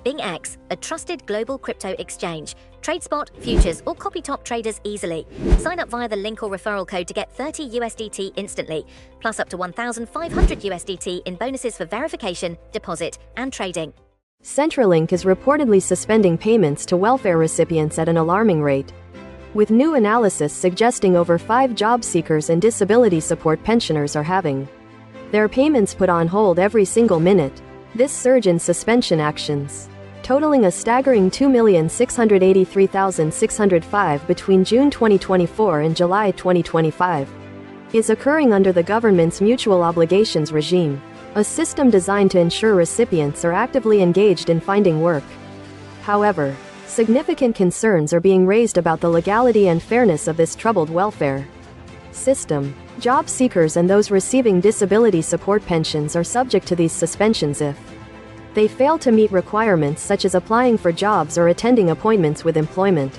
BingX, a trusted global crypto exchange. Trade spot, futures, or copy top traders easily. Sign up via the link or referral code to get 30 USDT instantly, plus up to 1,500 USDT in bonuses for verification, deposit, and trading. Centrelink is reportedly suspending payments to welfare recipients at an alarming rate, with new analysis suggesting over 5 job seekers and disability support pensioners are having their payments put on hold every single minute. This surge in suspension actions, totaling a staggering 2,683,605 between June 2024 and July 2025, is occurring under the government's mutual obligations regime, a system designed to ensure recipients are actively engaged in finding work. However, significant concerns are being raised about the legality and fairness of this troubled welfare system. Job seekers and those receiving disability support pensions are subject to these suspensions if they fail to meet requirements such as applying for jobs or attending appointments with employment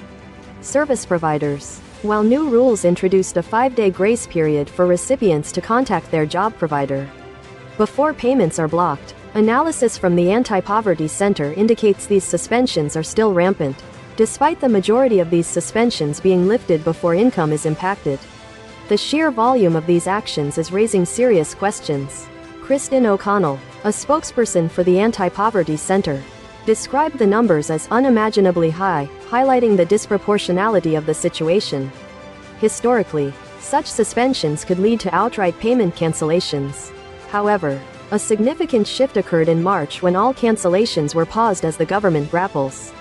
service providers. While new rules introduced a 5-day grace period for recipients to contact their job provider before payments are blocked, analysis from the Anti-Poverty Center indicates these suspensions are still rampant, despite the majority of these suspensions being lifted before income is impacted. The sheer volume of these actions is raising serious questions. Kristen O'Connell, a spokesperson for the Anti-Poverty Center, described the numbers as unimaginably high, highlighting the disproportionality of the situation. Historically, such suspensions could lead to outright payment cancellations. However, a significant shift occurred in March when all cancellations were paused as the government grapples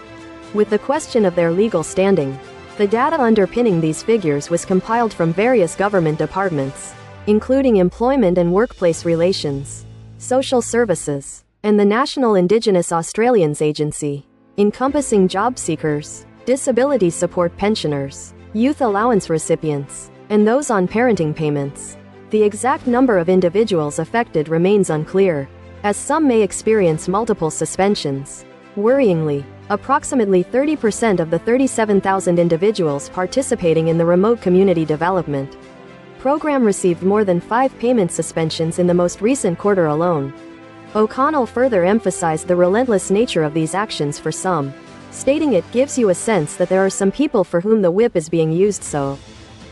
with the question of their legal standing. The data underpinning these figures was compiled from various government departments, including Employment and Workplace Relations, Social Services, and the National Indigenous Australians Agency, encompassing job seekers, disability support pensioners, youth allowance recipients, and those on parenting payments. The exact number of individuals affected remains unclear, as some may experience multiple suspensions. Worryingly, approximately 30% of the 37,000 individuals participating in the Remote Community Development program received more than 5 payment suspensions in the most recent quarter alone. O'Connell further emphasized the relentless nature of these actions for some, stating it gives you a sense that there are some people for whom the whip is being used so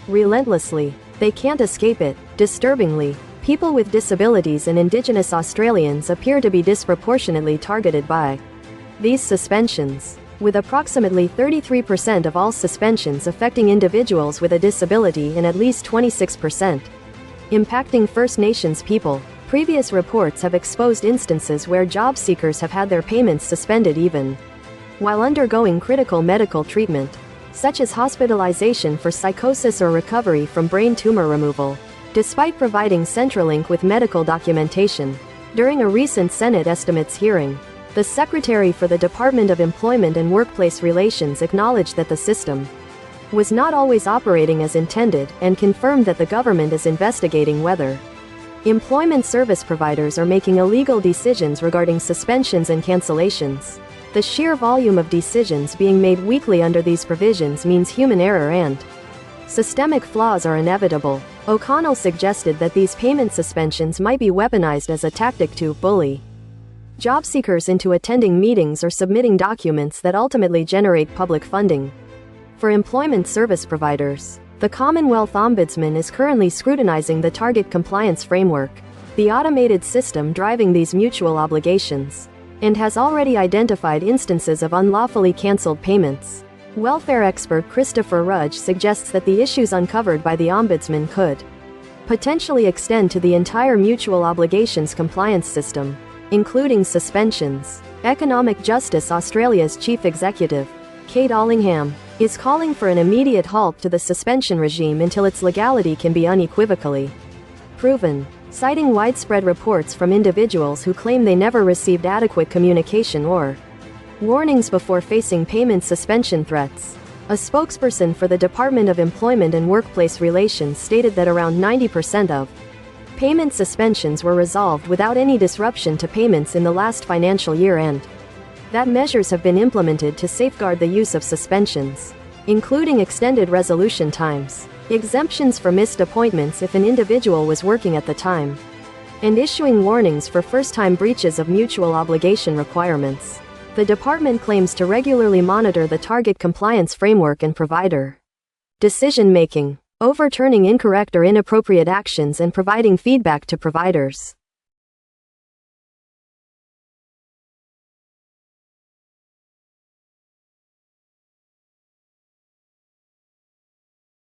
relentlessly, they can't escape it. Disturbingly, people with disabilities and Indigenous Australians appear to be disproportionately targeted by these suspensions, with approximately 33% of all suspensions affecting individuals with a disability and at least 26% impacting First Nations people. Previous reports have exposed instances where job seekers have had their payments suspended even while undergoing critical medical treatment, such as hospitalization for psychosis or recovery from brain tumor removal, despite providing Centrelink with medical documentation. During a recent Senate estimates hearing, the Secretary for the Department of Employment and Workplace Relations acknowledged that the system was not always operating as intended and confirmed that the government is investigating whether employment service providers are making illegal decisions regarding suspensions and cancellations. The sheer volume of decisions being made weekly under these provisions means human error and systemic flaws are inevitable. O'Connell suggested that these payment suspensions might be weaponized as a tactic to bully job seekers into attending meetings or submitting documents that ultimately generate public funding. For employment service providers, the Commonwealth Ombudsman is currently scrutinizing the target compliance framework, the automated system driving these mutual obligations, and has already identified instances of unlawfully cancelled payments. Welfare expert Christopher Rudge suggests that the issues uncovered by the Ombudsman could potentially extend to the entire mutual obligations compliance system, including suspensions. Economic Justice Australia's chief executive, Kate Allingham, is calling for an immediate halt to the suspension regime until its legality can be unequivocally proven, citing widespread reports from individuals who claim they never received adequate communication or warnings before facing payment suspension threats. A spokesperson for the Department of Employment and Workplace Relations stated that around 90% of payment suspensions were resolved without any disruption to payments in the last financial year and that measures have been implemented to safeguard the use of suspensions, including extended resolution times, exemptions for missed appointments if an individual was working at the time, and issuing warnings for first-time breaches of mutual obligation requirements. The department claims to regularly monitor the target compliance framework and provider decision-making, overturning incorrect or inappropriate actions and providing feedback to providers.